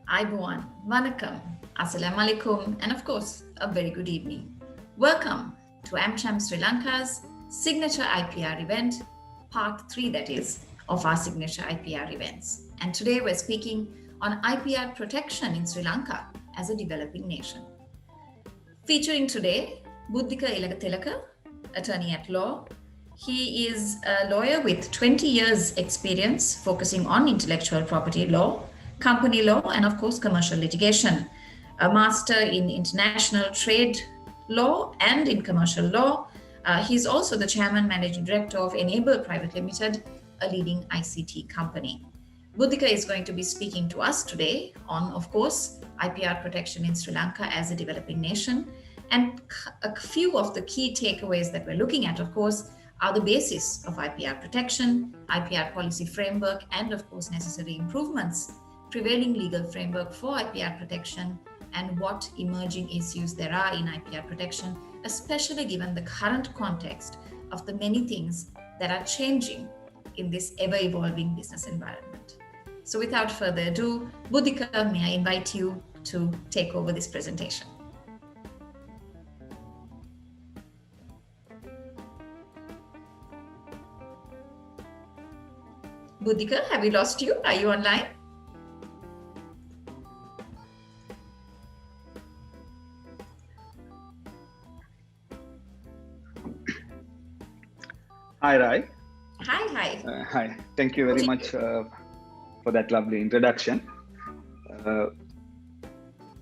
Aibuan, Vanakkam, Assalamu alaikum, and of course, a very good evening. Welcome to AmCham Sri Lanka's signature IPR event, part 3 that is, of our signature IPR events. And today we're speaking on IPR protection in Sri Lanka as a developing nation. Featuring today, Buddhike Illangatilleke, attorney at law. He is a lawyer with 20 years experience focusing on intellectual property law, company law, and of course, commercial litigation. A master in international trade law and in commercial law. He's also the chairman managing director of Enable Private Limited, a leading ICT company. Buddhike is going to be speaking to us today on, of course, IPR protection in Sri Lanka as a developing nation. And a few of the key takeaways that we're looking at, of course, are the basis of IPR protection, IPR policy framework, and of course, necessary improvements, prevailing legal framework for IPR protection, and what emerging issues there are in IPR protection, especially given the current context of the many things that are changing in this ever-evolving business environment. So without further ado, Buddhike, may I invite you to take over this presentation. Buddhike, have we lost you? Are you online? Hi, Rai. Hi. Hi. Thank you very much for that lovely introduction.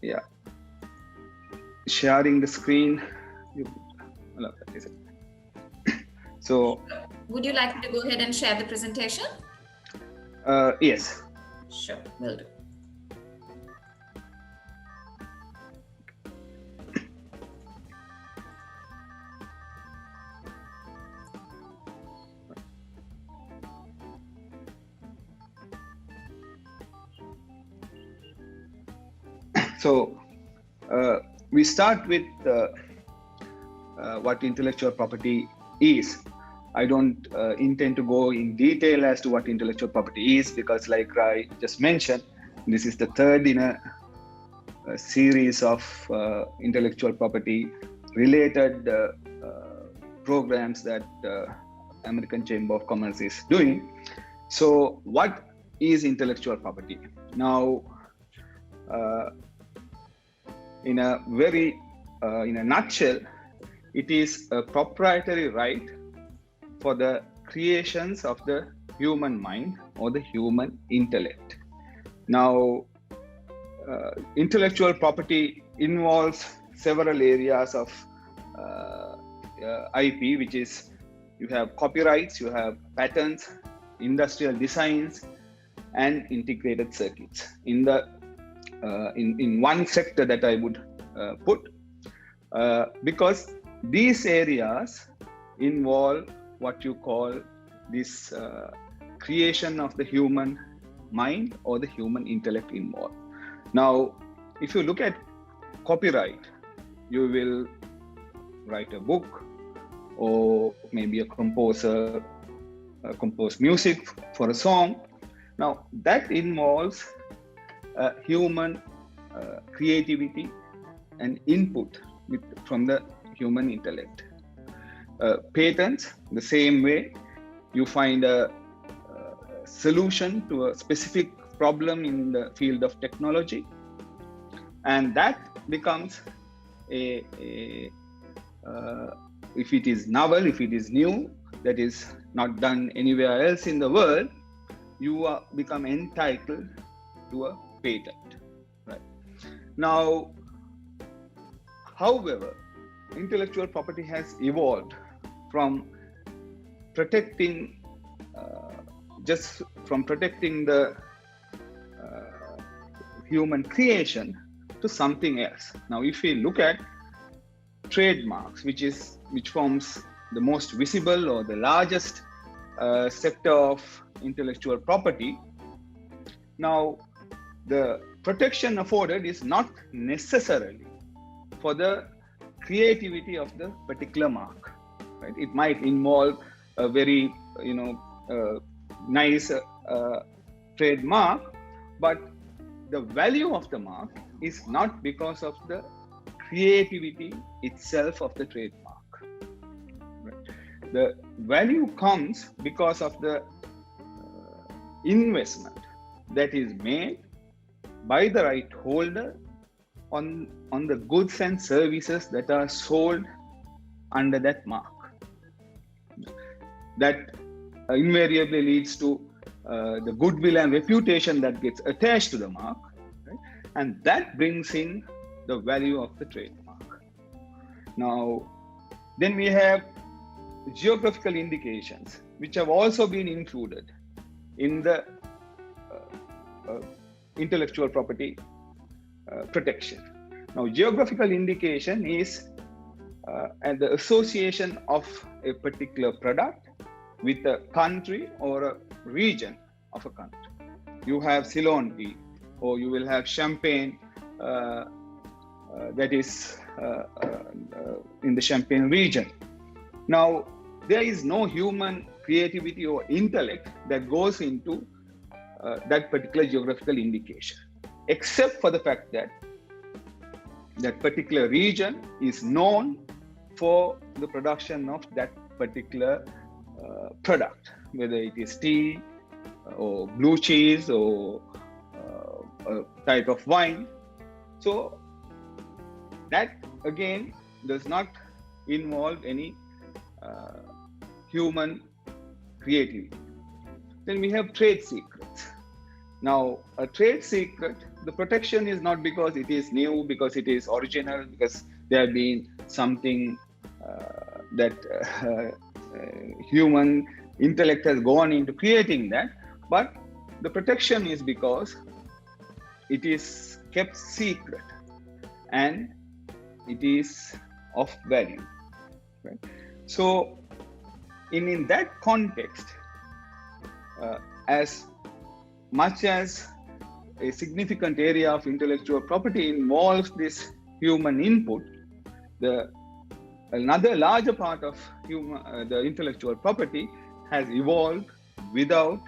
Yeah. Sharing the screen. So, would you like me to go ahead and share the presentation? Yes. Sure, will do. So, we start with what intellectual property is. I don't intend to go in detail as to what intellectual property is, because like I just mentioned, this is the third in a series of intellectual property related programs that American Chamber of Commerce is doing. So what is intellectual property? Now, in a nutshell, it is a proprietary right for the creations of the human mind or the human intellect. Now, intellectual property involves several areas of IP, which is you have copyrights, you have patents, industrial designs, and integrated circuits. In one sector that I would put, because these areas involve what you call this creation of the human mind or the human intellect involved. Now, if you look at copyright, you will write a book, or maybe a composer compose music for a song. Now, that involves human creativity and input from the human intellect. Patents, the same way, you find a solution to a specific problem in the field of technology, and that becomes if it is novel, if it is new, that is not done anywhere else in the world, you become entitled to a patent. Right? Now, however, intellectual property has evolved from protecting the human creation to something else. Now, if we look at trademarks, which forms the most visible or the largest sector of intellectual property, now the protection afforded is not necessarily for the creativity of the particular mark. Right? It might involve a very nice trademark, but the value of the mark is not because of the creativity itself of the trademark. Right? The value comes because of the investment that is made by the right holder on the goods and services that are sold under that mark. That invariably leads to the goodwill and reputation that gets attached to the mark, right? And that brings in the value of the trademark. Now, then we have geographical indications, which have also been included in the intellectual property protection. Now, geographical indication is and the association of a particular product with a country or a region of a country. You have Ceylon tea, or you will have champagne that is in the Champagne region. Now, there is no human creativity or intellect that goes into that particular geographical indication, except for the fact that that particular region is known for the production of that particular product, whether it is tea or blue cheese or a type of wine. So that again does not involve any human creativity. Then we have trade secrets. Now, a trade secret, the protection is not because it is new, because it is original, because there have been something that human intellect has gone into creating that, but the protection is because it is kept secret and it is of value. Right? So, in that context, as much as a significant area of intellectual property involves this human input, another larger part of the intellectual property has evolved without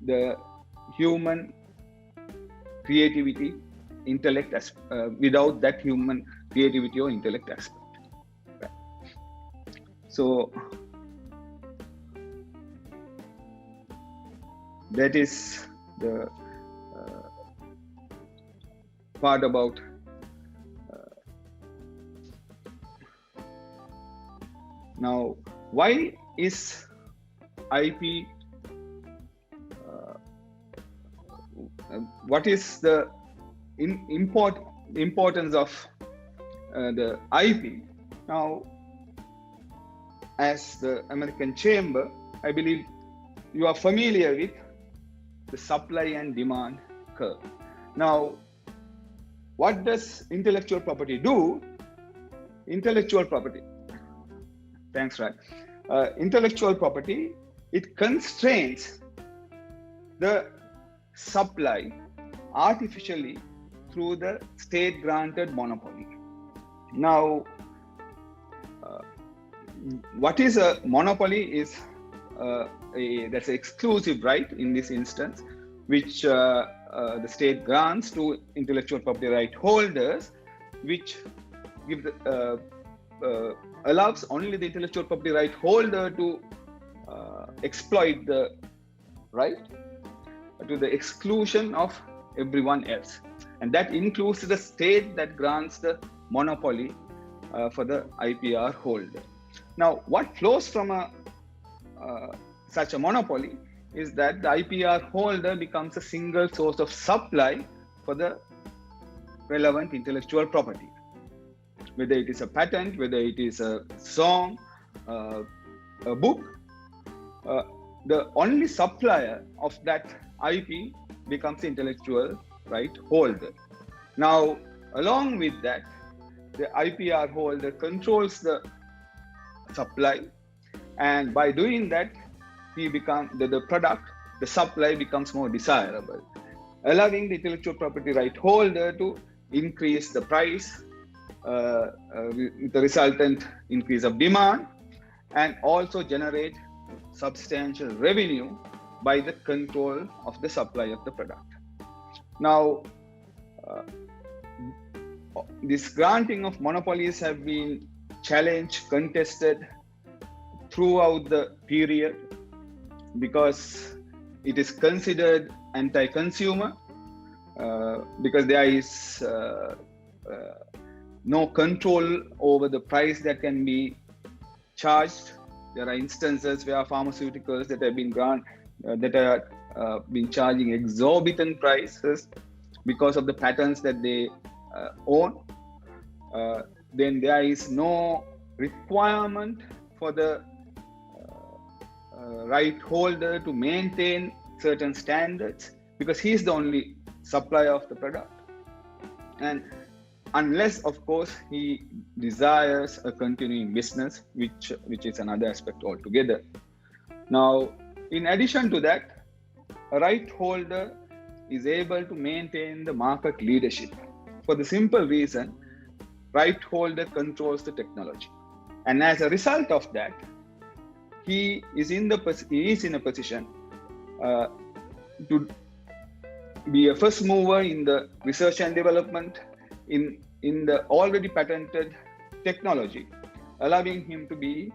the human creativity, intellect, without that human creativity or intellect aspect. Right. So that is the part about now. Why is IP? What is the importance of the IP? Now, as the American Chamber, I believe you are familiar with the supply and demand curve. Now, what does intellectual property do? Intellectual property, thanks, Raj. Intellectual property, it constrains the supply artificially through the state-granted monopoly. Now, what is a monopoly is that's an exclusive right in this instance, which the state grants to intellectual property right holders, which give allows only the intellectual property right holder to exploit the right to the exclusion of everyone else, and that includes the state that grants the monopoly for the IPR holder. Now, what flows from such a monopoly is that the IPR holder becomes a single source of supply for the relevant intellectual property, whether it is a patent, whether it is a song, a book. The only supplier of that IP becomes the intellectual right holder. Now, along with that, the IPR holder controls the supply, and by doing that, the product, the supply becomes more desirable, allowing the intellectual property right holder to increase the price with the resultant increase of demand, and also generate substantial revenue by the control of the supply of the product. Now, uh, this granting of monopolies have been challenged, contested throughout the period because it is considered anti-consumer, because there is no control over the price that can be charged. There are instances where pharmaceuticals that have been been charging exorbitant prices because of the patents that they own. Then there is no requirement for the right holder to maintain certain standards because he is the only supplier of the product, and unless of course he desires a continuing business, which is another aspect altogether. Now, in addition to that, a right holder is able to maintain the market leadership for the simple reason right holder controls the technology, and as a result of that, he is in a position to be a first mover in the research and development in the already patented technology, allowing him to be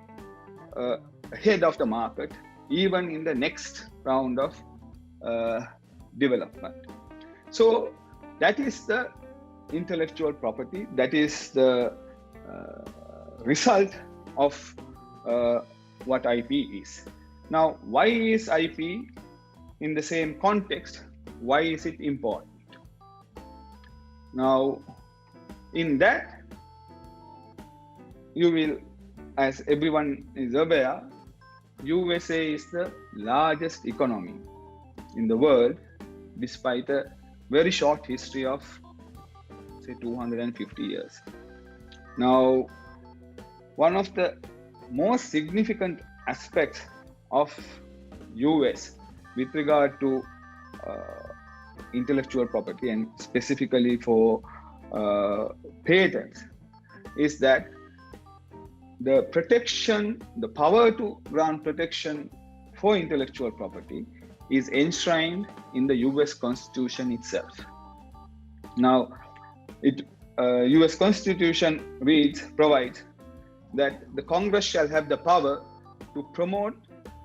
ahead of the market even in the next round of development. So that is the intellectual property, that is the result of what IP is. Now, why is IP in the same context? Why is it important? Now, in that, you will, as everyone is aware, USA is the largest economy in the world, despite a very short history of, say, 250 years. Now, one of the most significant aspects of US with regard to intellectual property and specifically for patents is that the protection, the power to grant protection for intellectual property is enshrined in the US Constitution itself. Now, US Constitution provides that the Congress shall have the power to promote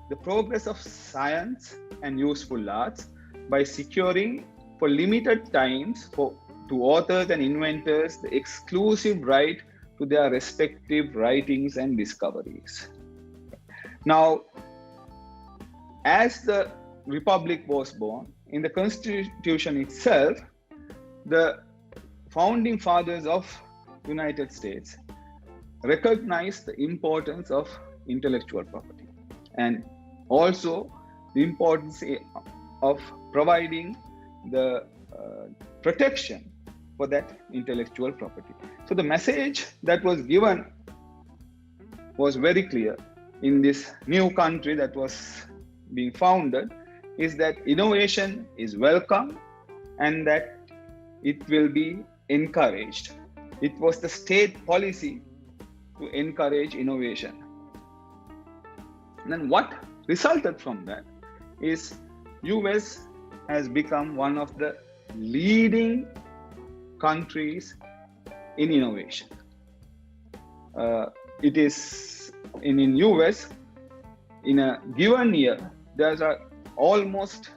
the progress of science and useful arts by securing for limited times to authors and inventors the exclusive right to their respective writings and discoveries. Now, as the Republic was born, in the Constitution itself, the founding fathers of United States recognized the importance of intellectual property and also the importance of providing the protection for that intellectual property. So the message that was given was very clear in this new country that was being founded, is that innovation is welcome and that it will be encouraged. It was the state policy to encourage innovation. And then what resulted from that is US has become one of the leading countries in innovation. It is in US, in a given year, there's almost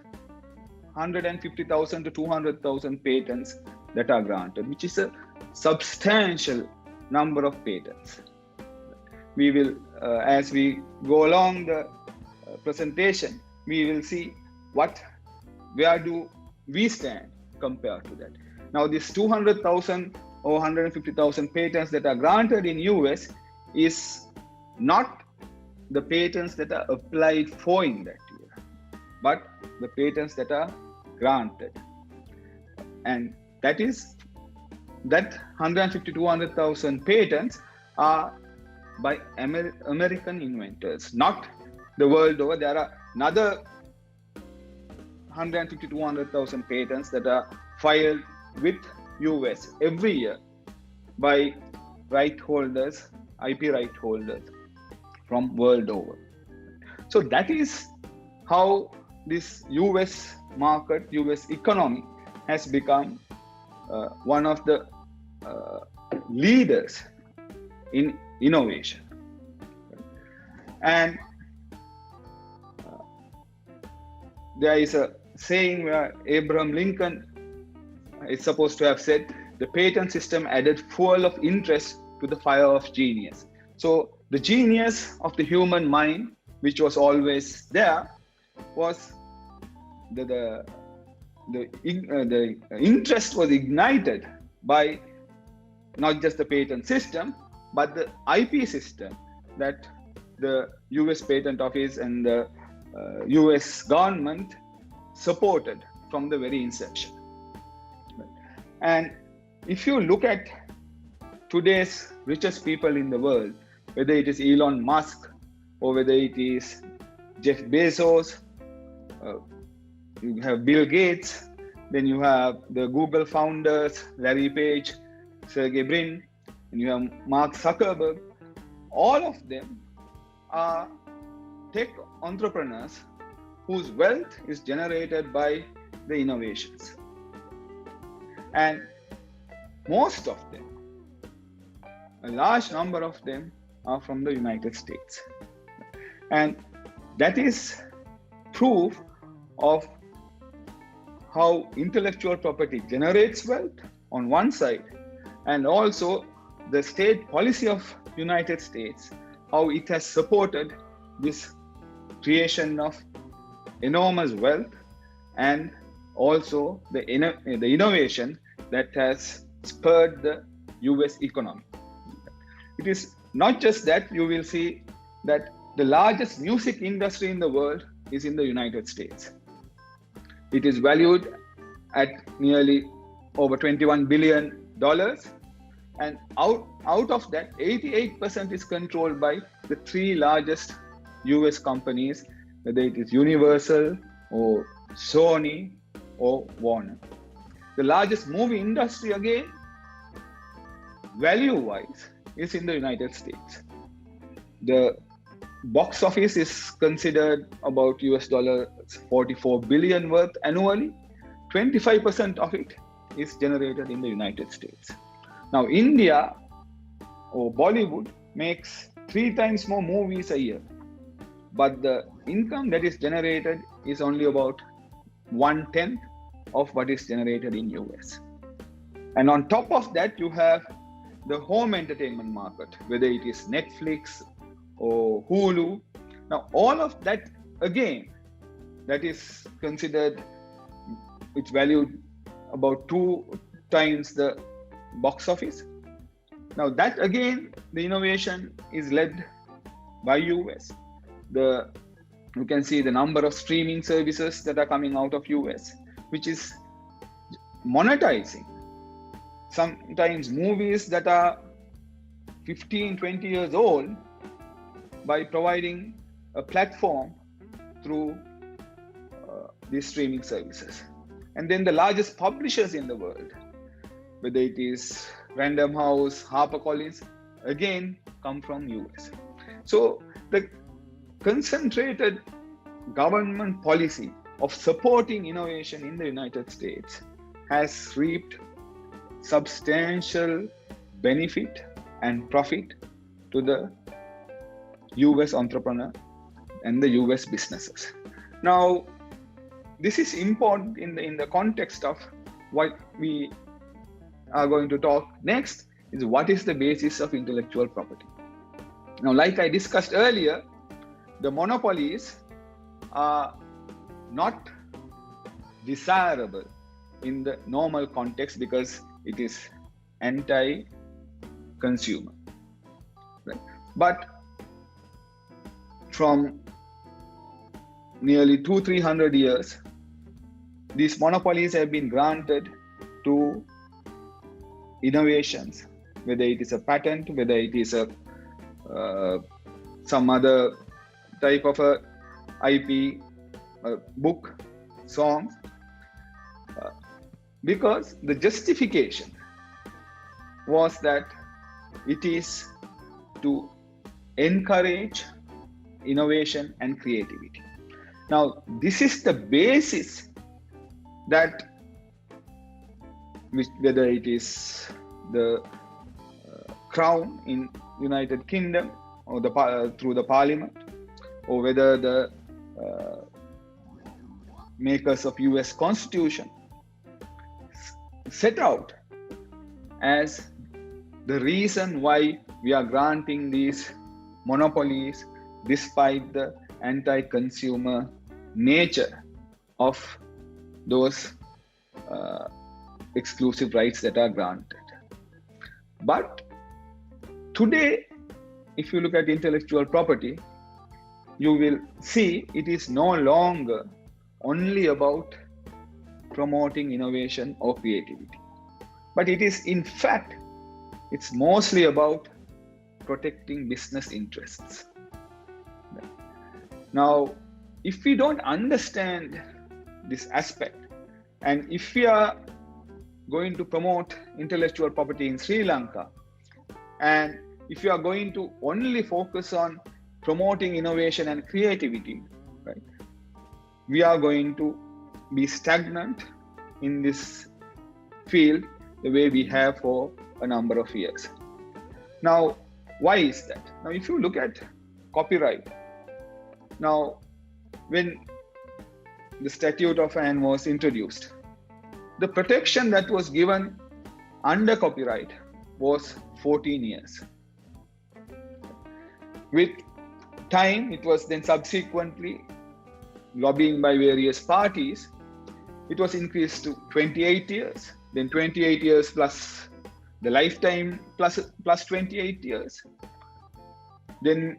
150,000 to 200,000 patents that are granted, which is a substantial number of patents. We will, as we go along the presentation, we will see where do we stand compared to that. Now, this 200,000 or 150,000 patents that are granted in US is not the patents that are applied for in that year, but the patents that are granted. And that 150 to 200,000 patents are by American inventors, not the world over. There are another 150 to 200,000 patents that are filed with US every year by right holders, IP right holders from world over. So that is how this US market, US economy has become one of the leaders in innovation. And there is a saying where Abraham Lincoln is supposed to have said, the patent system added fuel of interest to the fire of genius. So the genius of the human mind, which was always there, was the interest was ignited by not just the patent system, but the IP system that the US Patent Office and the US government supported from the very inception. And if you look at today's richest people in the world, whether it is Elon Musk or whether it is Jeff Bezos, you have Bill Gates, then you have the Google founders, Larry Page, Sergey Brin, and you have Mark Zuckerberg. All of them are tech entrepreneurs whose wealth is generated by the innovations. And most of them, a large number of them, are from the United States. And that is proof of how intellectual property generates wealth on one side, and also the state policy of United States, how it has supported this creation of enormous wealth and also the innovation that has spurred the US economy. It is not just that. You will see that the largest music industry in the world is in the United States. It is valued at nearly over $21 billion. And out of that, 88% is controlled by the three largest US companies, whether it is Universal or Sony or Warner. The largest movie industry, again, value-wise, is in the United States. The box office is considered about $44 billion worth annually. 25% of it is generated in the United States. Now, India or Bollywood makes 3 times more movies a year, but the income that is generated is only about 1/10 of what is generated in US. And on top of that, you have the home entertainment market, whether it is Netflix or Hulu. Now, all of that, again, that is considered, it's valued about 2 times the box office. Now, that again, the innovation is led by US. You can see the number of streaming services that are coming out of US, which is monetizing sometimes movies that are 15, 20 years old by providing a platform through these streaming services. And then the largest publishers in the world, whether it is Random House, HarperCollins, again come from US. So the concentrated government policy of supporting innovation in the United States has reaped substantial benefit and profit to the US entrepreneur and the US businesses. Now, this is important in the context of what we are going to talk next, is what is the basis of intellectual property. Now, like I discussed earlier, the monopolies are not desirable in the normal context because it is anti-consumer. Right? But from nearly 200-300 years, these monopolies have been granted to innovations, whether it is a patent, whether it is some other type of a IP, book, song, because the justification was that it is to encourage innovation and creativity. Now, this is the basis that whether it is the crown in United Kingdom or through the Parliament, or whether the makers of US Constitution set out as the reason why we are granting these monopolies despite the anti-consumer nature of those exclusive rights that are granted. But today, if you look at intellectual property, you will see it is no longer only about promoting innovation or creativity, but it is in fact, it's mostly about protecting business interests. Now, if we don't understand this aspect, and if we are going to promote intellectual property in Sri Lanka, and if you are going to only focus on promoting innovation and creativity, right, we are going to be stagnant in this field the way we have for a number of years. Now, why is that? Now, if you look at copyright, now, when the Statute of Anne was introduced, the protection that was given under copyright was 14 years. With time, it was then subsequently, lobbying by various parties, it was increased to 28 years, then 28 years plus the lifetime plus 28 years. Then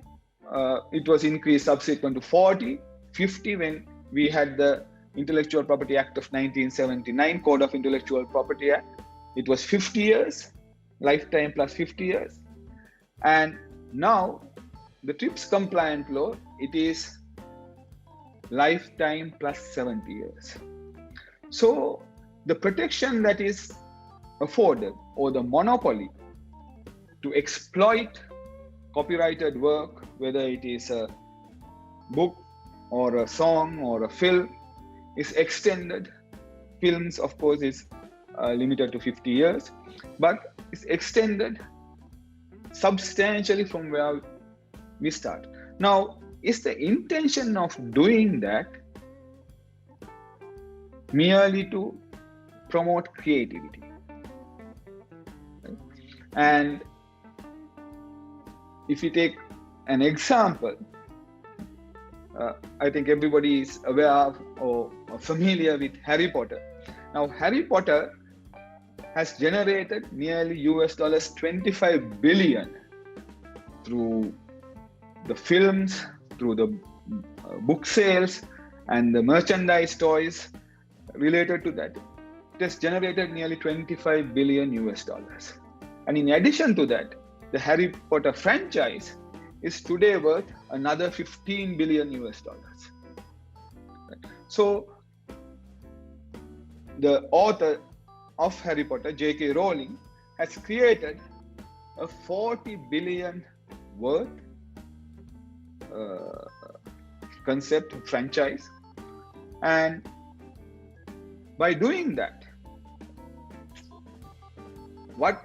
it was increased subsequent to 40, 50 when we had the Intellectual Property Act of 1979, Code of Intellectual Property Act. It was 50 years, lifetime plus 50 years. And now the TRIPS compliant law, it is lifetime plus 70 years. So the protection that is afforded, or the monopoly to exploit copyrighted work, whether it is a book or a song or a film, is extended. Films, of course, is limited to 50 years, but it's extended substantially from where we start. Now, is the intention of doing that merely to promote creativity? Right? And if you take an example, I think everybody is aware of or familiar with Harry Potter. Now, Harry Potter has generated nearly US dollars 25 billion through the films, through the book sales, and the merchandise toys related to that. It has generated nearly 25 billion US dollars. And in addition to that, the Harry Potter franchise is today worth another 15 billion US dollars. So the author of Harry Potter, J.K. Rowling, has created a 40 billion worth concept franchise. And by doing that, what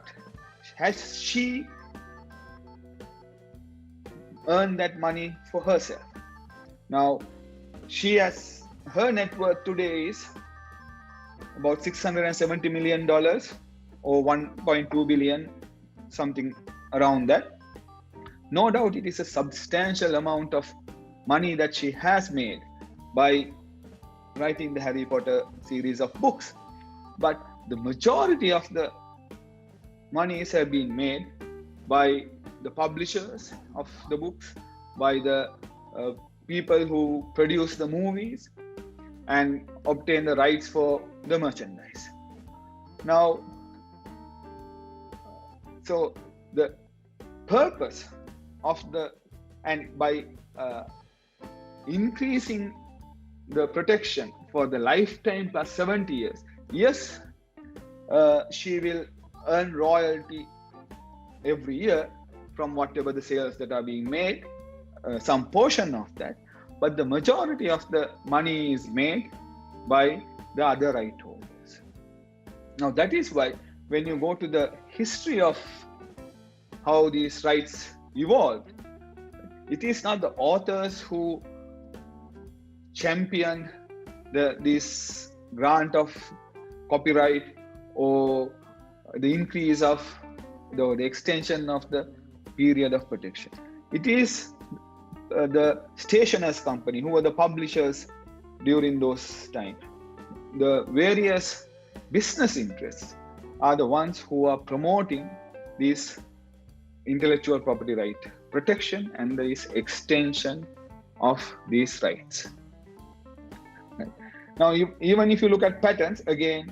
has she earned that money for herself? Now, her net worth today is about $670 million or 1.2 billion, something around that. No doubt it is a substantial amount of money that she has made by writing the Harry Potter series of books. But the majority of the monies have been made by the publishers of the books, by the people who produce the movies and obtain the rights for the merchandise. Now, so the purpose of by increasing the protection for the lifetime plus 70 years, yes, she will earn royalty every year from whatever the sales that are being made, some portion of that, but the majority of the money is made by the other right holders. Now that is why when you go to the history of how these rights evolved, it is not the authors who champion this grant of copyright or the increase of the extension of the period of protection. It is the stationers company who were the publishers during those times. The various business interests are the ones who are promoting this intellectual property right protection and this extension of these rights. Now, even if you look at patents, again,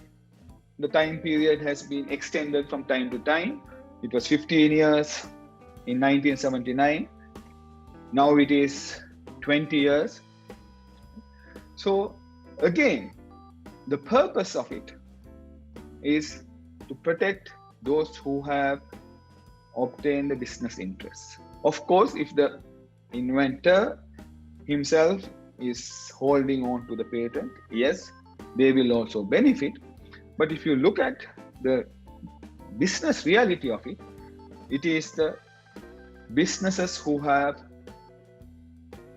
the time period has been extended from time to time. It was 15 years in 1979. Now it is 20 years. So again, the purpose of it is to protect those who have obtained the business interests. Of course, if the inventor himself is holding on to the patent, yes, they will also benefit. But if you look at the business reality of it, it is the businesses who have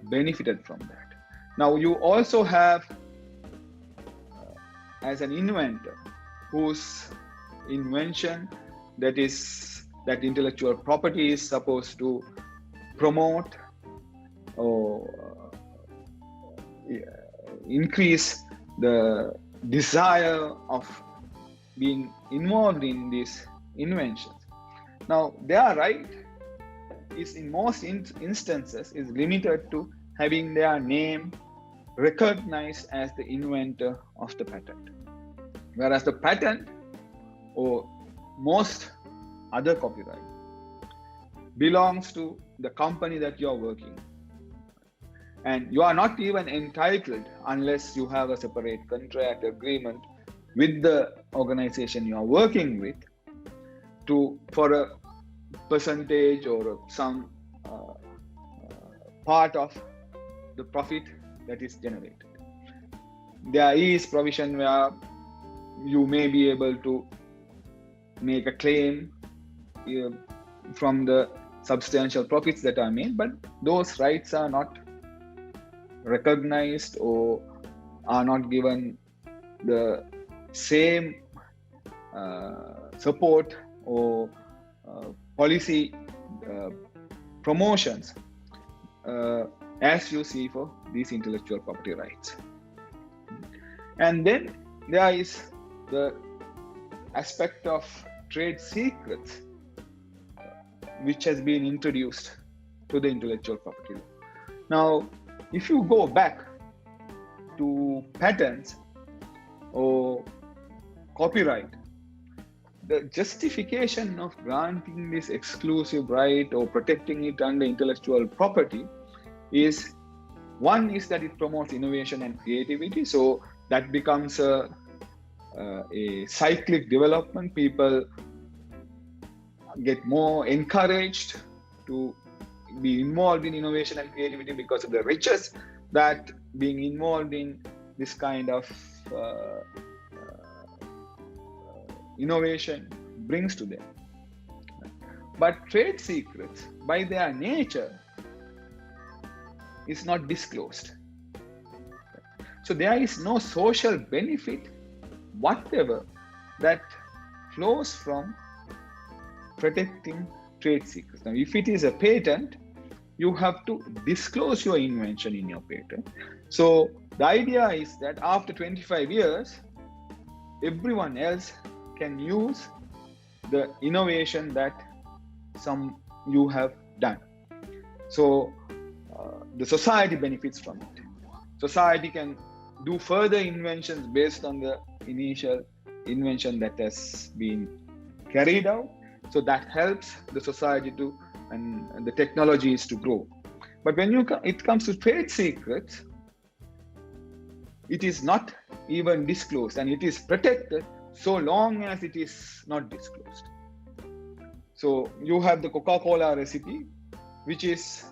benefited from that. Now you also have, as an inventor, whose invention that intellectual property is supposed to promote or increase the desire of being involved in these inventions. Now, their right is in most instances is limited to having their name recognized as the inventor of the patent. Whereas the patent or most other copyright belongs to the company that you are working. And you are not even entitled unless you have a separate contract agreement with the organization you are working with for a percentage or some part of the profit that is generated. There is provision where you may be able to make a claim from the substantial profits that are made, but those rights are not recognized or are not given the same support or policy promotions as you see for these intellectual property rights. And then there is the aspect of trade secrets which has been introduced to the intellectual property law. Now, if you go back to patents or copyright, the justification of granting this exclusive right or protecting it under intellectual property is, one is that it promotes innovation and creativity. So that becomes a cyclic development. People get more encouraged to be involved in innovation and creativity because of the riches that being involved in this kind of innovation brings to them. But trade secrets, by their nature, is not disclosed. So there is no social benefit whatever that flows from protecting trade secrets. Now, if it is a patent, you have to disclose your invention in your patent. So the idea is that after 25 years, everyone else can use the innovation that you have done. So the society benefits from it. Society can do further inventions based on the initial invention that has been carried out. So that helps the society and the technologies to grow. But when it comes to trade secrets, it is not even disclosed, and it is protected so long as it is not disclosed. So you have the Coca-Cola recipe, which is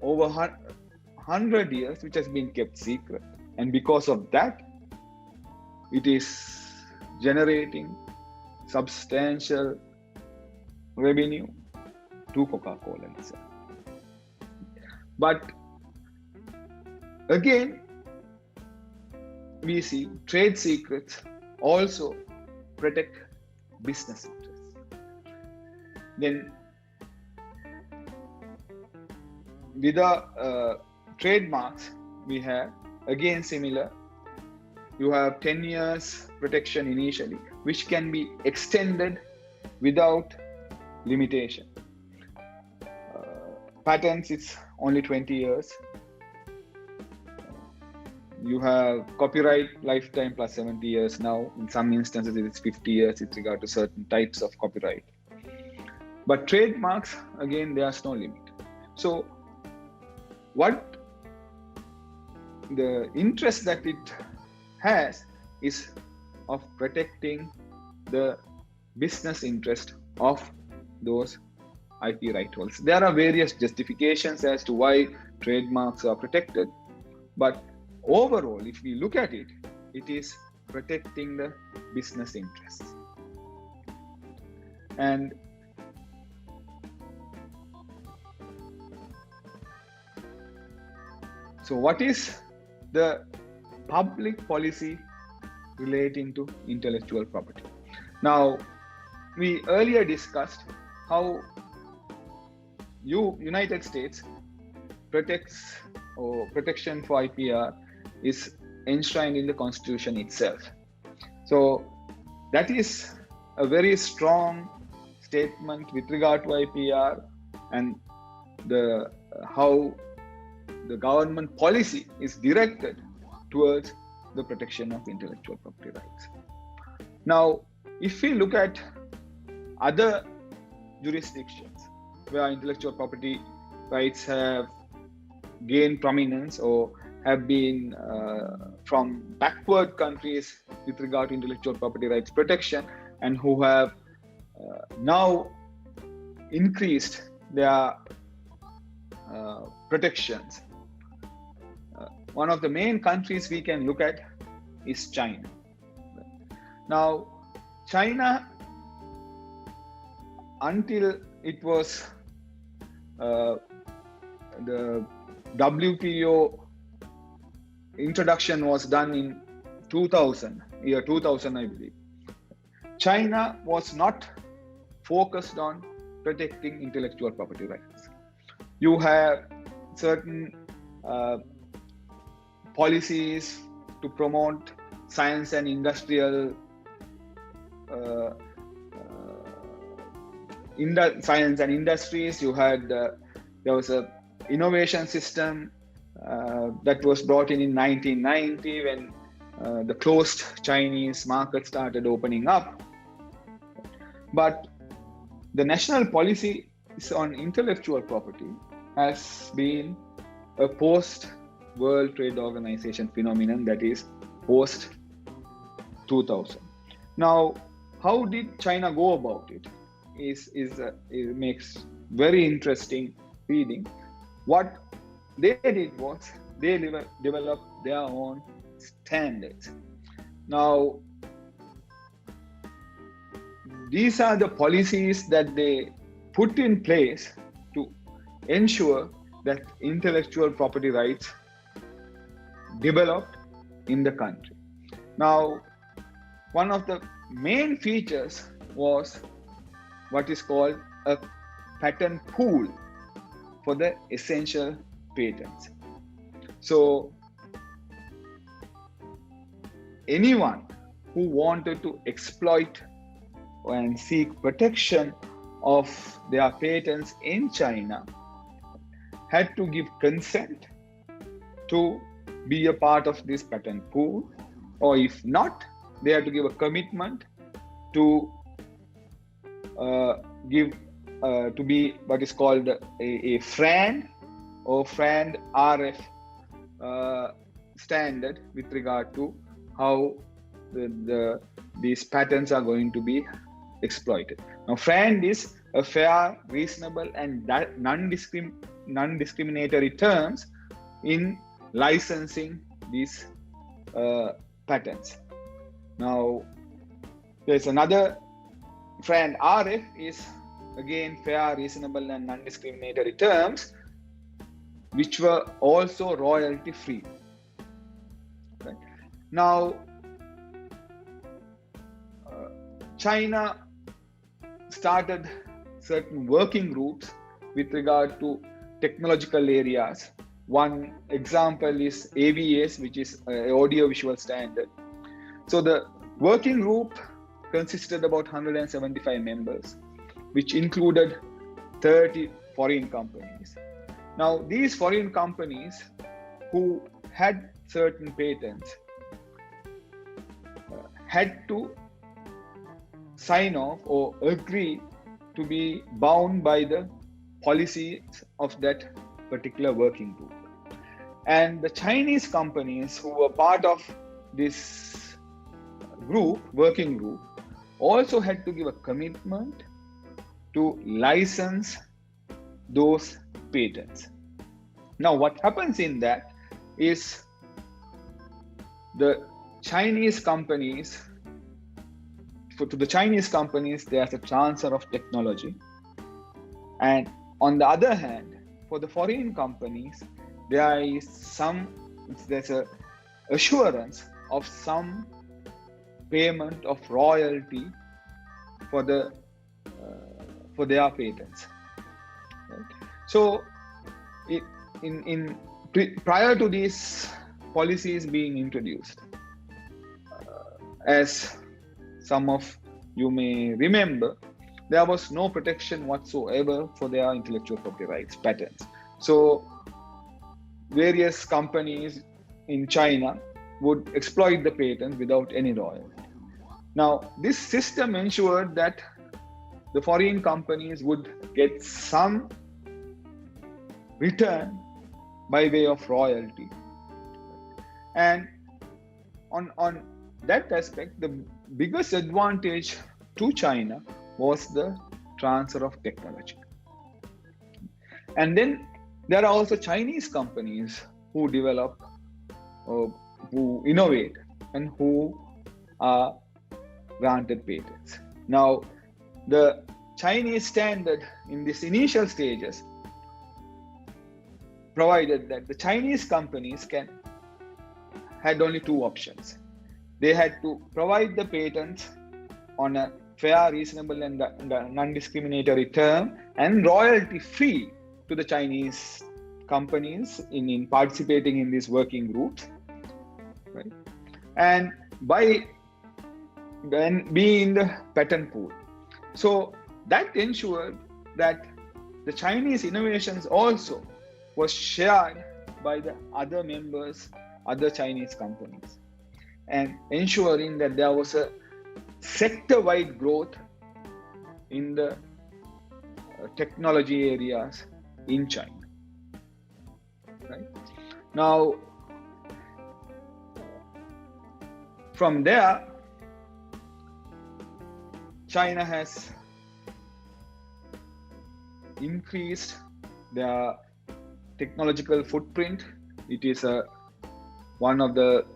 over 100 years, which has been kept secret. And because of that, it is generating substantial revenue to Coca-Cola itself. But again, we see trade secrets also protect business interests. Then with the trademarks, we have again similar. You have 10 years protection initially, which can be extended without limitation. Patents, it's only 20 years. You have copyright lifetime plus 70 years now. In some instances, it's 50 years with regard to certain types of copyright. But trademarks, again, there's no limit. So what the interest that it has is of protecting the business interest of those IP right holders. There are various justifications as to why trademarks are protected, but overall, if we look at it, it is protecting the business interests. And so what is the public policy relating to intellectual property? Now, we earlier discussed how United States protects or protection for IPR is enshrined in the Constitution itself. So that is a very strong statement with regard to IPR and the how the government policy is directed towards the protection of intellectual property rights. Now, if we look at other jurisdictions where intellectual property rights have gained prominence or have been from backward countries with regard to intellectual property rights protection and who have now increased their protections. One of the main countries we can look at is China. Now, China, until it was the WTO introduction was done in 2000, year 2000, I believe. China was not focused on protecting intellectual property rights. You have certain policies to promote science and industrial science and industries. You had there was a innovation system that was brought in 1990 when the closed Chinese market started opening up. But the national policy on intellectual property has been a post-World Trade Organization phenomenon, that is post-2000. Now, how did China go about it? It makes very interesting reading. What they did was they developed their own standards. Now, these are the policies that they put in place to ensure that intellectual property rights developed in the country. Now, one of the main features was what is called a patent pool for the essential patents. So anyone who wanted to exploit and seek protection of their patents in China had to give consent to be a part of this patent pool, or if not, they had to give a commitment to to be what is called a FRAND or FRAND RF standard with regard to how these patents are going to be exploited. Now, FRAND is a fair, reasonable, and non-discriminatory terms in licensing these patents. Now, There's another friend, RF is again fair, reasonable and non-discriminatory terms, which were also royalty free. Right? Now, China started certain working groups with regard to technological areas. One example is AVS, which is an audio-visual standard. So the working group consisted about 175 members, which included 30 foreign companies. Now, these foreign companies who had certain patents had to sign off or agree to be bound by the policies of that particular working group. And the Chinese companies who were part of this working group, also had to give a commitment to license those patents. Now, what happens in that is the Chinese companies, to the Chinese companies, there's a transfer of technology. And on the other hand, for the foreign companies, there's a assurance of some payment of royalty for their patents. Right? So, prior to these policies being introduced, as some of you may remember, there was no protection whatsoever for their intellectual property rights, patents. So various companies in China would exploit the patent without any royalty. Now, this system ensured that the foreign companies would get some return by way of royalty. And on that aspect, the biggest advantage to China was the transfer of technology. And then there are also Chinese companies who develop, who innovate, and who are granted patents. Now, the Chinese standard in these initial stages provided that the Chinese companies had only two options. They had to provide the patents on a fair, reasonable and non-discriminatory term and royalty free to the Chinese companies in participating in these working groups, right? And by then being in the patent pool. So that ensured that the Chinese innovations also was shared by the other members, other Chinese companies, and ensuring that there was a sector-wide growth in the technology areas in China. Right? Now, from there, China has increased their technological footprint. It is one of the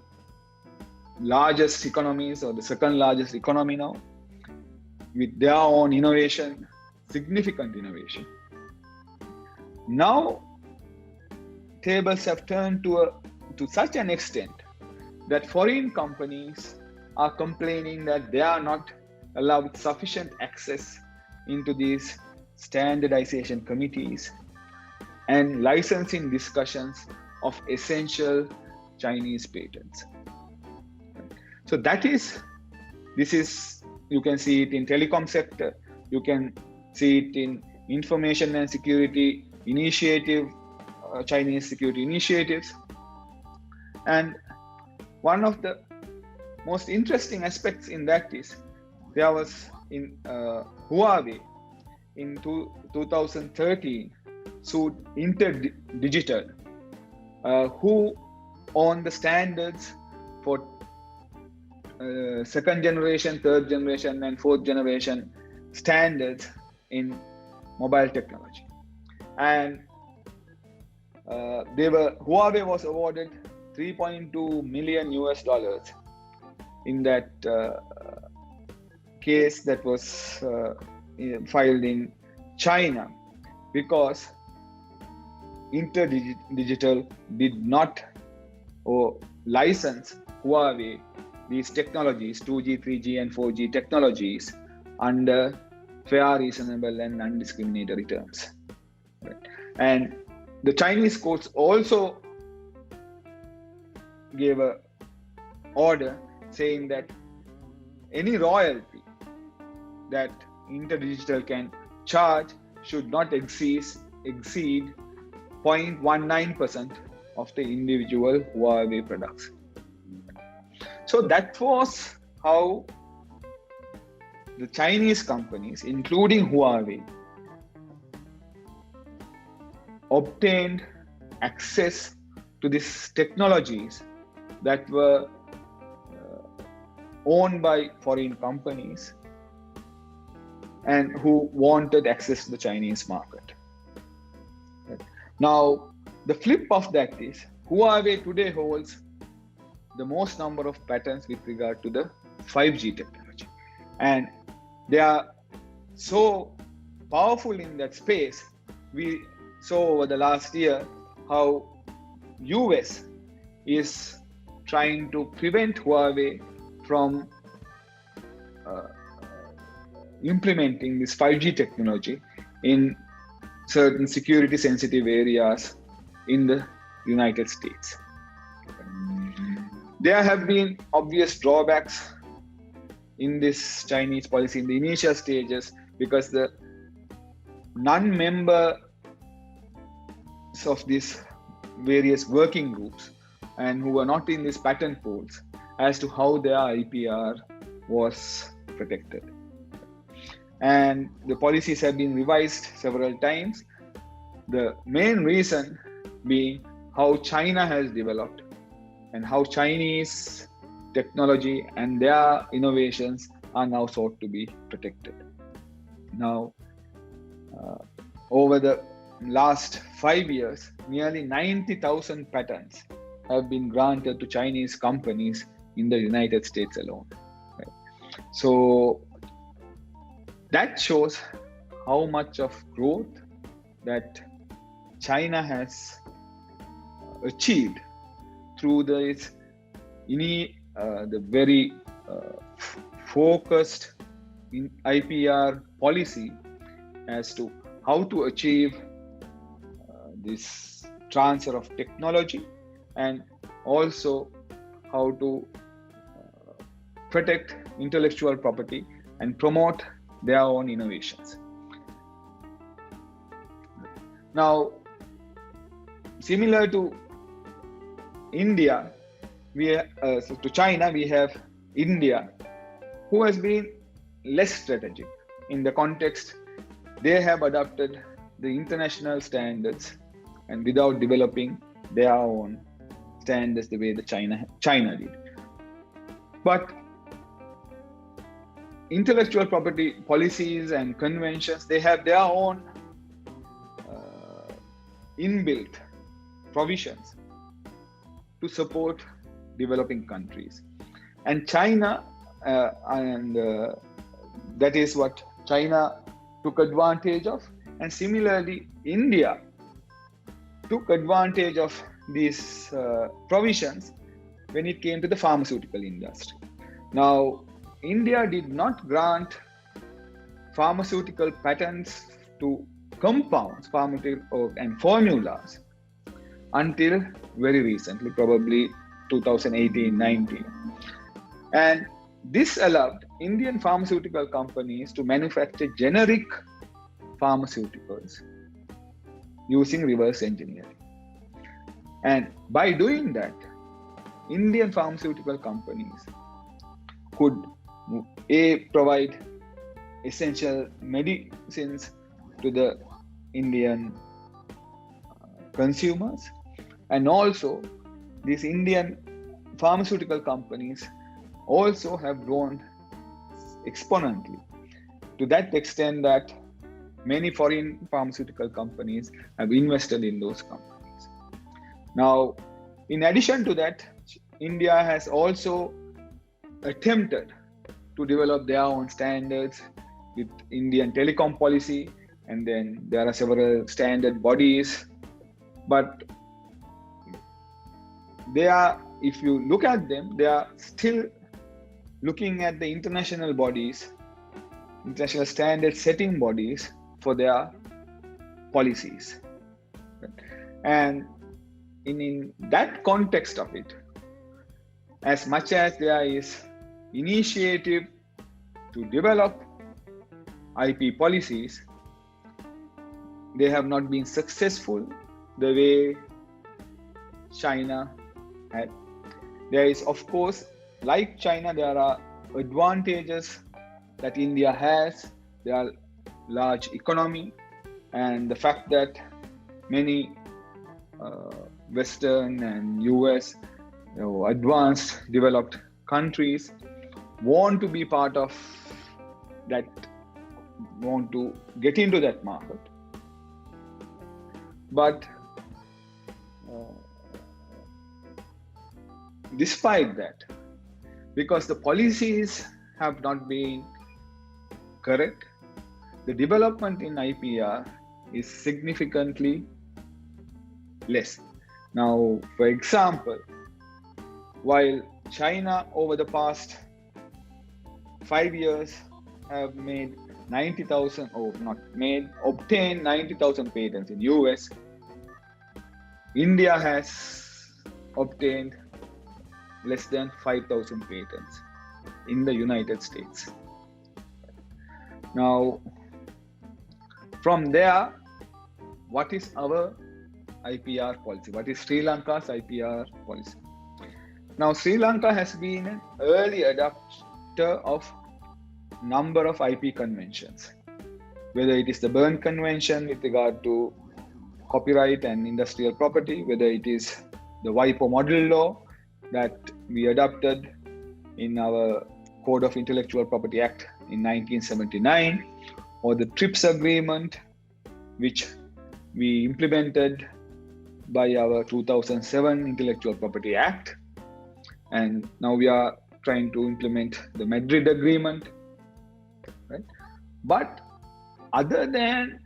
largest economies, or the second largest economy now, with their own innovation, significant innovation. Now, tables have turned to such an extent that foreign companies are complaining that they are not allowed sufficient access into these standardization committees and licensing discussions of essential Chinese patents. So you can see it in telecom sector, you can see it in information and security initiative, Chinese security initiatives. And one of the most interesting aspects in that is, there was in Huawei in 2013 sued InterDigital, who own the standards for second generation, third generation, and fourth generation standards in mobile technology. And Huawei was awarded $3.2 million in that case that was filed in China because Interdigital did not license Huawei these technologies, 2G, 3G, and 4G technologies under fair, reasonable, and non-discriminatory terms. Right. And the Chinese courts also gave an order saying that any royalty that Interdigital can charge should not exceed 0.19% of the individual Huawei products. So that was how the Chinese companies, including Huawei, obtained access to these technologies that were owned by foreign companies and who wanted access to the Chinese market. Right. Now, the flip of that is Huawei today holds the most number of patents with regard to the 5G technology. And they are so powerful in that space. We saw over the last year how US is trying to prevent Huawei from implementing this 5G technology in certain security sensitive areas in the United States. There have been obvious drawbacks in this Chinese policy in the initial stages because the non-members of these various working groups and who were not in these patent pools as to how their IPR was protected. And the policies have been revised several times. The main reason being how China has developed and how Chinese technology and their innovations are now sought to be protected. Now, over the last 5 years, nearly 90,000 patents have been granted to Chinese companies in the United States alone. Right? So that shows how much of growth that China has achieved through the very focused IPR policy as to how to achieve this transfer of technology and also how to protect intellectual property and promote their own innovations. Now, similar to India, to China, we have India, who has been less strategic in the context. They have adopted the international standards and without developing their own standards the way the China did. But intellectual property policies and conventions, they have their own inbuilt provisions to support developing countries. And China, that is what China took advantage of. And similarly, India took advantage of these provisions when it came to the pharmaceutical industry. Now, India did not grant pharmaceutical patents to compounds, pharmaceutical and formulas until very recently, probably 2018-19. And this allowed Indian pharmaceutical companies to manufacture generic pharmaceuticals using reverse engineering. And by doing that, Indian pharmaceutical companies could provide essential medicines to the Indian consumers, and also these Indian pharmaceutical companies also have grown exponentially to that extent that many foreign pharmaceutical companies have invested in those companies. Now, in addition to that, India has also attempted to develop their own standards with Indian telecom policy, and then there are several standard bodies. But they are, if you look at them, they are still looking at the international bodies, international standard setting bodies for their policies. And in that context of it, as much as there is initiative to develop IP policies, they have not been successful the way China had. There is, of course, like China, there are advantages that India has. There are large economy, and the fact that many Western and US advanced developed countries want to be part of that, want to get into that market. But despite that, because the policies have not been correct, the development in IPR is significantly less. Now, for example, while China over the past 5 years have made 90,000, or not made, obtained 90,000 patents in US, India has obtained less than 5,000 patents in the United States. Now, from there, what is our IPR policy? What is Sri Lanka's IPR policy? Now, Sri Lanka has been an early adopter of number of IP conventions, whether it is the Berne Convention with regard to copyright and industrial property, whether it is the WIPO model law that we adopted in our Code of Intellectual Property Act in 1979, or the TRIPS agreement, which we implemented by our 2007 Intellectual Property Act. And now we are trying to implement the Madrid Agreement, right? But other than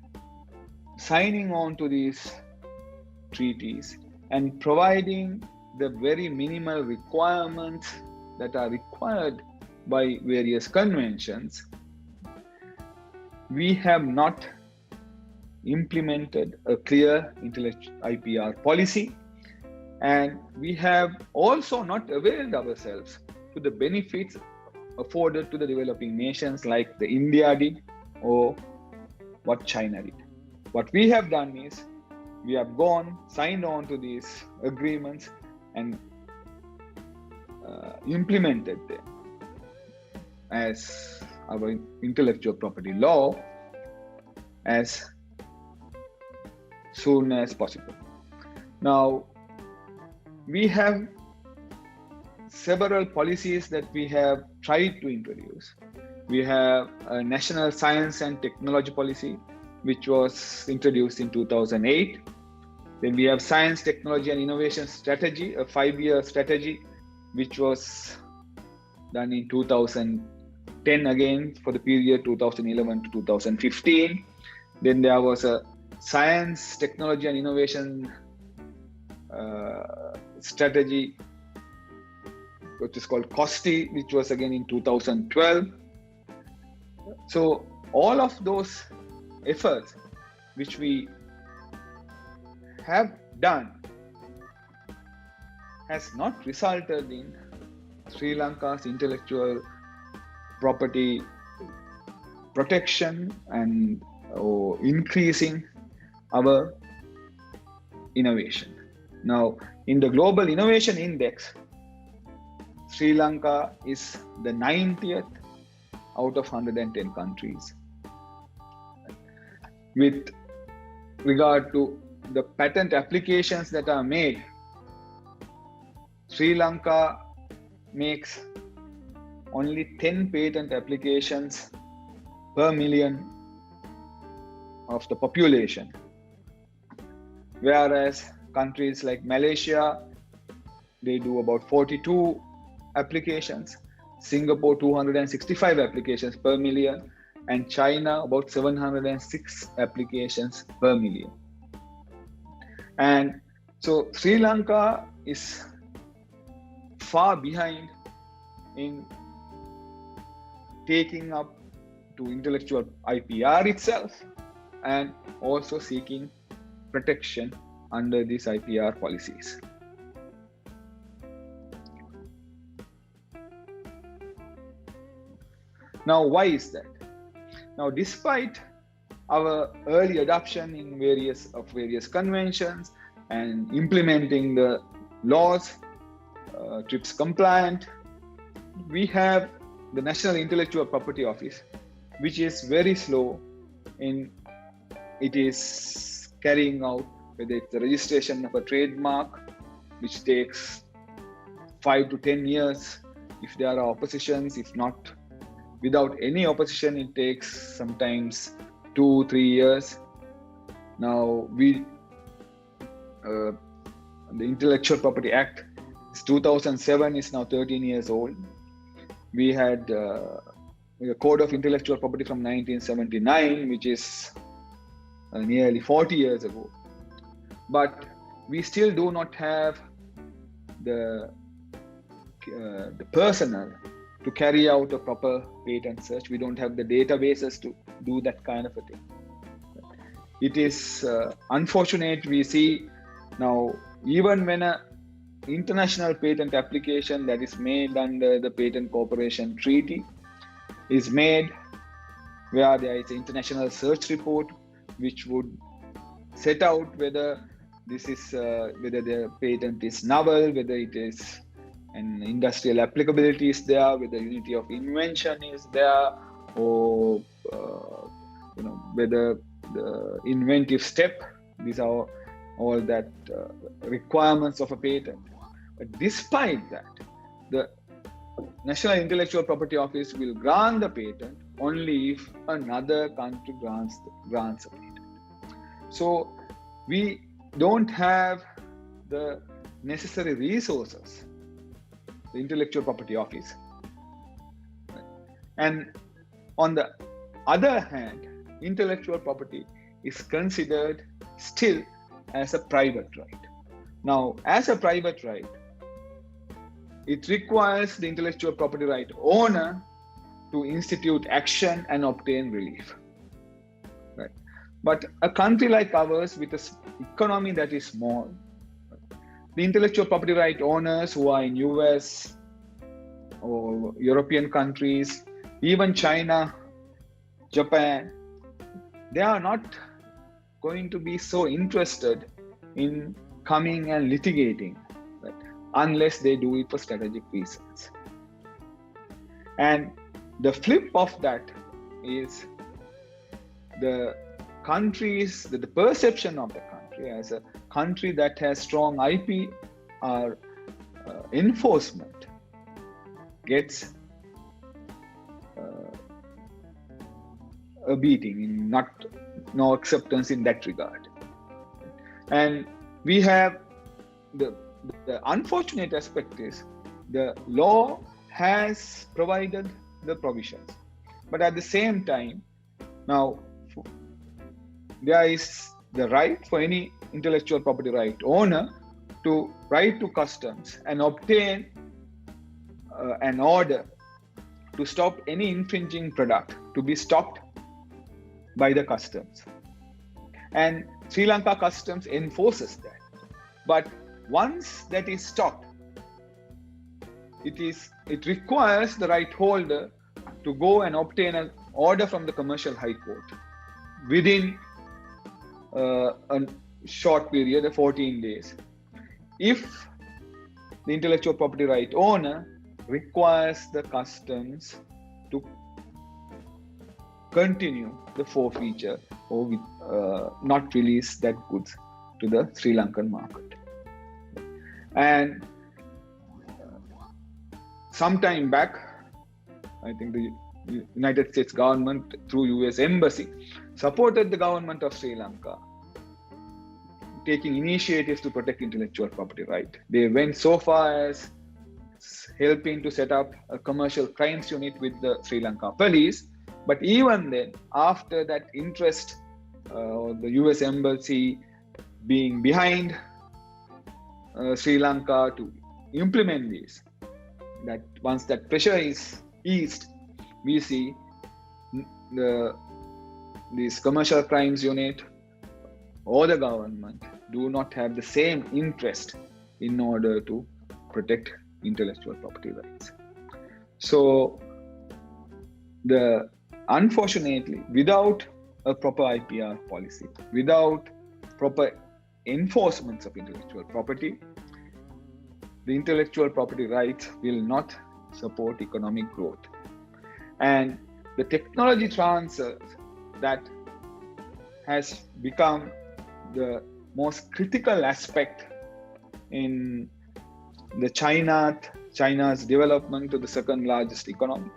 signing on to these treaties and providing the very minimal requirements that are required by various conventions, we have not implemented a clear intellectual IPR policy, and we have also not availed ourselves to the benefits afforded to the developing nations like the India did or what China did. What we have done is we have signed on to these agreements and implemented them as our intellectual property law as soon as possible. Now, we have several policies that we have tried to introduce. We have a National Science and Technology Policy, which was introduced in 2008. Then we have Science, Technology and Innovation Strategy, a 5-year strategy, which was done in 2010 again for the period 2011 to 2015. Then there was a Science, Technology and Innovation Strategy, which is called COSTI, which was again in 2012. So all of those efforts which we have done has not resulted in Sri Lanka's intellectual property protection and increasing our innovation. Now, in the Global Innovation Index, Sri Lanka is the 90th out of 110 countries. With regard to the patent applications that are made, Sri Lanka makes only 10 patent applications per million of the population, whereas countries like Malaysia, they do about 42 applications. Singapore 265 applications per million, and China about 706 applications per million. And so Sri Lanka is far behind in taking up to intellectual IPR itself and also seeking protection under these IPR policies. Now, why is that? Now, despite our early adoption in various conventions and implementing the laws, TRIPS compliant, we have the National Intellectual Property Office, which is very slow in it is carrying out, whether it's the registration of a trademark, which takes 5 to 10 years if there are oppositions. If not, without any opposition, it takes sometimes 2-3 years. Now, the Intellectual Property Act is 2007, is now 13 years old. We had the Code of Intellectual Property from 1979, which is nearly 40 years ago. But we still do not have the personnel to carry out a proper patent search. We don't have the databases to do that kind of a thing. It is unfortunate. We see now, even when an international patent application that is made under the Patent Cooperation Treaty is made, where there is an international search report which would set out whether this is whether the patent is novel, whether it is an industrial applicability is there, whether unity of invention is there, or whether the inventive step. These are all that requirements of a patent. But despite that, the National Intellectual Property Office will grant the patent only if another country grants a patent. So we don't have the necessary resources, the Intellectual Property Office. And on the other hand, intellectual property is considered still as a private right. Now, as a private right, it requires the intellectual property right owner to institute action and obtain relief. Right? But a country like ours, with an economy that is small, the intellectual property right owners who are in US or European countries, even China, Japan, they are not going to be so interested in coming and litigating, right, unless they do it for strategic reasons. And the flip of that is the countries, the perception of the country as a country that has strong IPR enforcement gets a beating, no acceptance in that regard. And we have the unfortunate aspect is the law has provided the provisions, but at the same time, now there is the right for any intellectual property right owner to write to customs and obtain an order to stop any infringing product to be stopped by the customs. And Sri Lanka Customs enforces that. But once that is stopped, it requires the right holder to go and obtain an order from the Commercial High Court within a short period of 14 days. If the intellectual property right owner requires the customs to continue the forfeiture or not release that goods to the Sri Lankan market. And some time back, I think the United States government through US Embassy supported the government of Sri Lanka taking initiatives to protect intellectual property right. They went so far as helping to set up a commercial crimes unit with the Sri Lanka police. But even then, after that interest, the US embassy being behind Sri Lanka to implement this, that once that pressure is eased, we see this commercial crimes unit or the government do not have the same interest in order to protect intellectual property rights. So, unfortunately, without a proper IPR policy, without proper enforcement of intellectual property, the intellectual property rights will not support economic growth. And the technology transfer that has become the most critical aspect in the China's development to the second largest economy,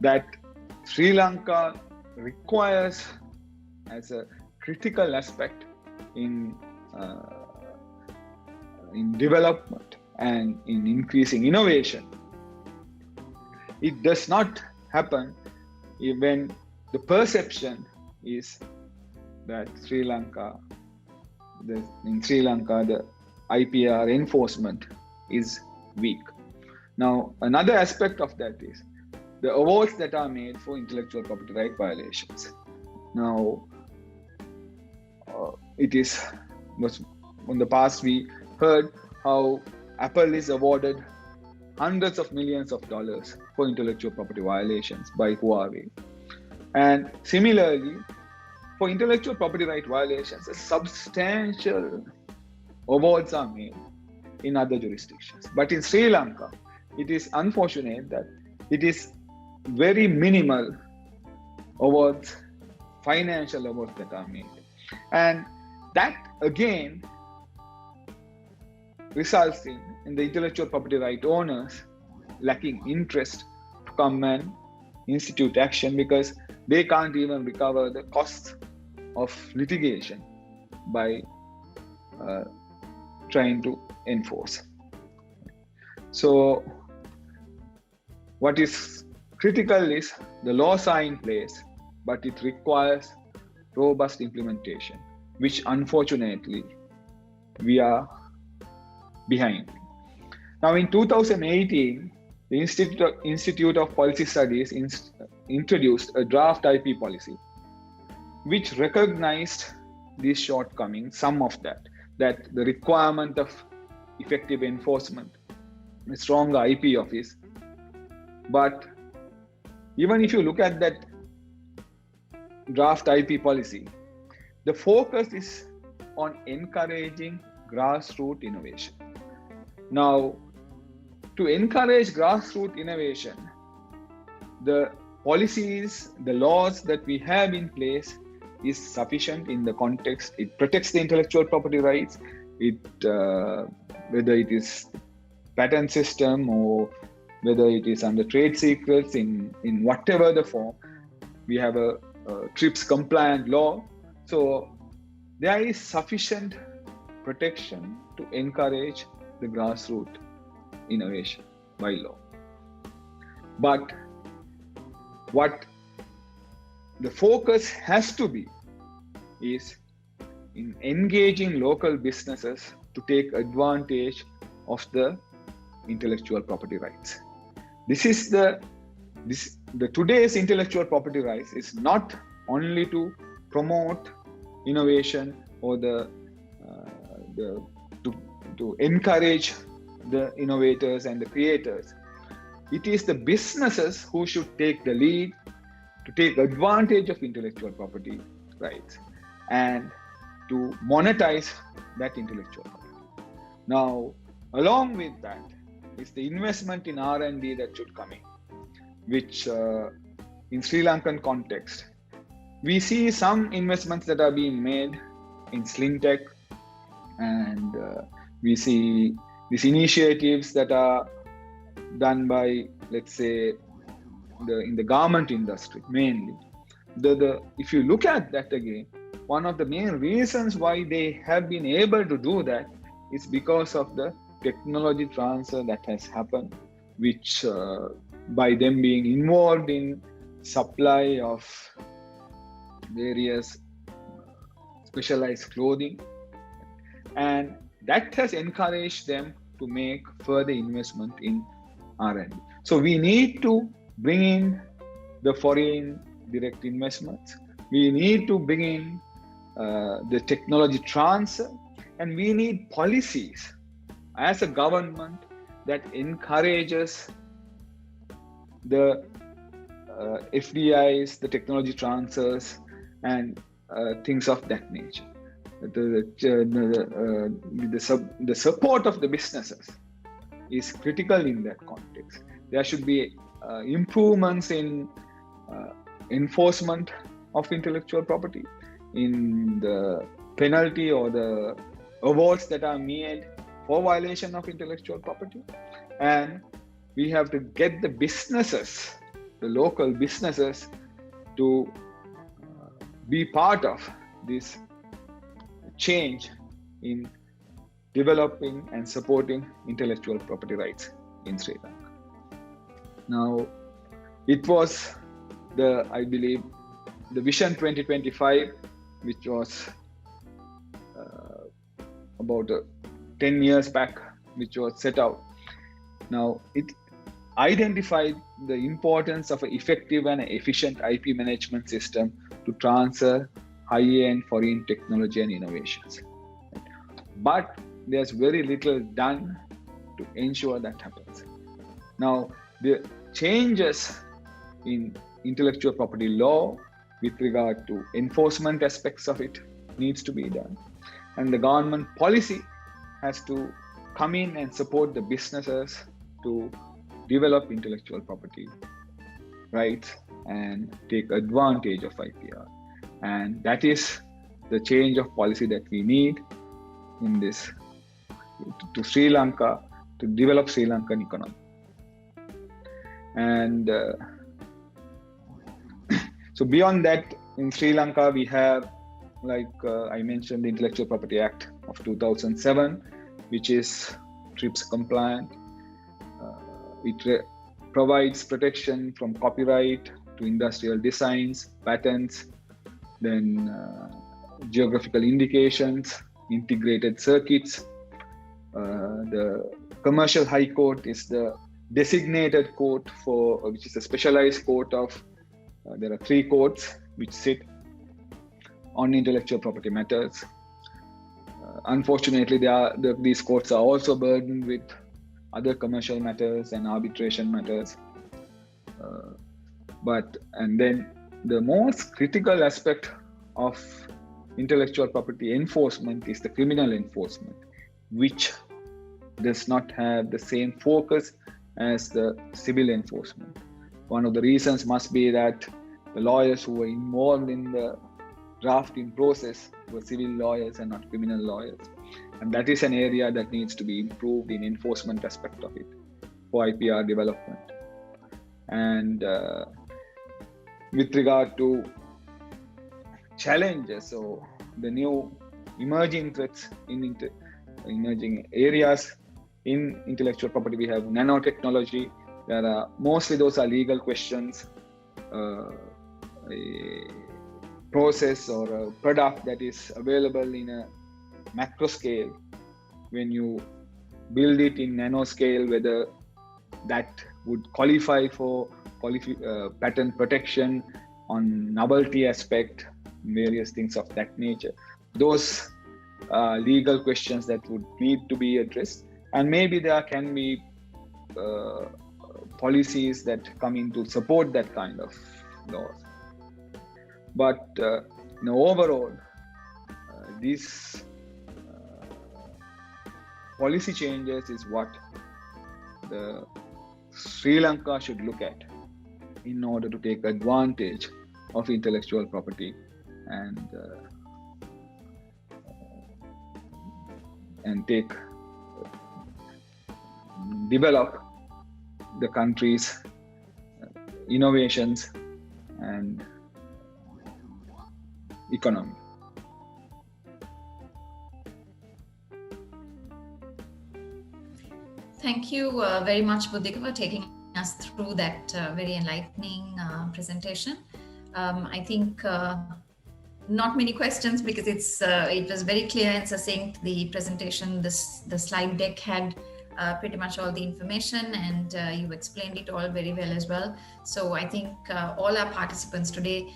that Sri Lanka requires as a critical aspect in development and in increasing innovation. It does not happen when the perception is that in Sri Lanka, the IPR enforcement is weak. Now, another aspect of that is the awards that are made for intellectual property right violations. Now, in the past we heard how Apple is awarded hundreds of millions of dollars for intellectual property violations by Huawei. And similarly, for intellectual property right violations, substantial awards are made in other jurisdictions. But in Sri Lanka, it is unfortunate that it is very minimal awards, financial awards that are made. And that again results in the intellectual property right owners lacking interest to come and institute action, because they can't even recover the costs of litigation by trying to enforce. So what is critical is the laws are in place, but it requires robust implementation, which unfortunately we are behind. Now in 2018, the Institute of Policy Studies introduced a draft IP policy, which recognized these shortcomings, some of that the requirement of effective enforcement, a stronger IP office. But even if you look at that draft IP policy, the focus is on encouraging grassroots innovation. Now, to encourage grassroots innovation, the policies, the laws that we have in place is sufficient in the context. It protects the intellectual property rights. Whether it is patent system or whether it is under trade secrets, in whatever the form, we have a TRIPS compliant law. So there is sufficient protection to encourage the grassroots innovation by law. But what the focus has to be is in engaging local businesses to take advantage of the intellectual property rights. Today's intellectual property rights is not only to promote innovation or to encourage the innovators and the creators. It is the businesses who should take the lead to take advantage of intellectual property rights and to monetize that intellectual property. Now, along with that is the investment in R&D that should come in, which in Sri Lankan context, we see some investments that are being made in slim tech, and we see these initiatives that are done by, let's say, in the garment industry mainly. If you look at that again, one of the main reasons why they have been able to do that is because of the technology transfer that has happened, which by them being involved in supply of various specialized clothing, and that has encouraged them to make further investment in R&D. So we need to bring in the foreign direct investments. We need to bring in the technology transfer, and we need policies as a government that encourages the FDIs, the technology transfers, and things of that nature. The support of the businesses is critical in that context. There should be improvements in enforcement of intellectual property, in the penalty or the awards that are made for violation of intellectual property. And we have to get the businesses, the local businesses, to be part of this change in developing and supporting intellectual property rights in Sri Lanka. Now, it was I believe, the Vision 2025, which was about 10 years back, which was set out. Now, it identified the importance of an effective and efficient IP management system to transfer high-end foreign technology and innovations. But there's very little done to ensure that happens. Now, the changes in intellectual property law with regard to enforcement aspects of it needs to be done. And the government policy has to come in and support the businesses to develop intellectual property rights and take advantage of IPR. And that is the change of policy that we need in this to Sri Lanka, to develop Sri Lankan economy. And so beyond that, in Sri Lanka, we have, like I mentioned, the Intellectual Property Act of 2007, which is TRIPS compliant. It provides protection from copyright to industrial designs, patents, then geographical indications, integrated circuits. The Commercial High Court is the designated court which is a specialized court of, there are 3 courts which sit on intellectual property matters. Unfortunately, these courts are also burdened with other commercial matters and arbitration matters. And then the most critical aspect of intellectual property enforcement is the criminal enforcement, which does not have the same focus as the civil enforcement. One of the reasons must be that the lawyers who were involved in the drafting process were civil lawyers and not criminal lawyers. And that is an area that needs to be improved in enforcement aspect of it for IPR development. And with regard to challenges, so the new emerging threats in emerging areas in intellectual property, we have nanotechnology. Mostly those are legal questions. A process or a product that is available in a macro scale, when you build it in nanoscale, whether that would qualify for patent protection on novelty aspect, various things of that nature. Those are legal questions that would need to be addressed. And maybe there can be policies that come in to support that kind of laws. But overall, these policy changes is what the Sri Lanka should look at in order to take advantage of intellectual property and develop the country's innovations and economy. Thank you very much, Buddhike, for taking us through that very enlightening presentation. I think not many questions because it was very clear and succinct. The presentation, the slide deck had pretty much all the information, and you explained it all very well as well. So I think all our participants today,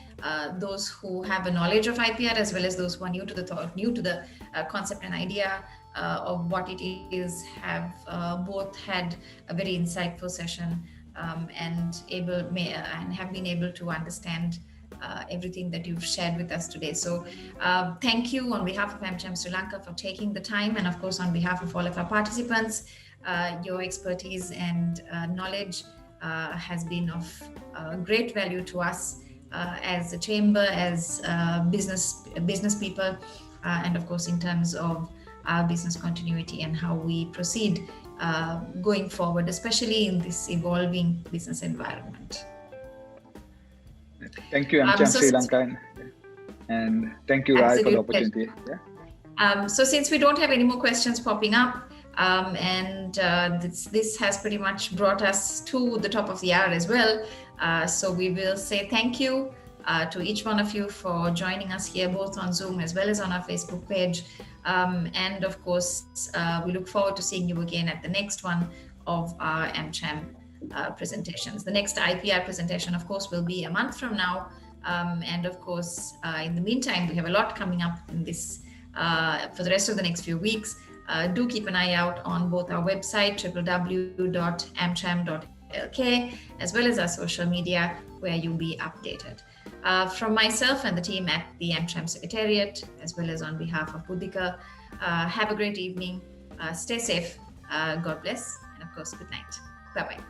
those who have a knowledge of IPR as well as those who are new to the concept and idea of what it is, have both had a very insightful session and have been able to understand everything that you've shared with us today. So thank you on behalf of AmCham Sri Lanka for taking the time, and of course on behalf of all of our participants. Your expertise and knowledge has been of great value to us as a chamber, as business people, and of course in terms of our business continuity and how we proceed going forward, especially in this evolving business environment. Thank you, AmCham Sri Lanka, and thank you, Rai, for the opportunity. So since we don't have any more questions popping up, and this has pretty much brought us to the top of the hour as well, so we will say thank you to each one of you for joining us here, both on Zoom as well as on our Facebook page. And of course, we look forward to seeing you again at the next one of our AmCham presentations. The next IPR presentation, of course, will be a month from now. And of course, in the meantime, we have a lot coming up in this for the rest of the next few weeks. Do keep an eye out on both our website, www.amcham.lk, as well as our social media, where you'll be updated. From myself and the team at the AmCham Secretariat, as well as on behalf of Buddhike, have a great evening. Stay safe. God bless. And of course, good night. Bye-bye.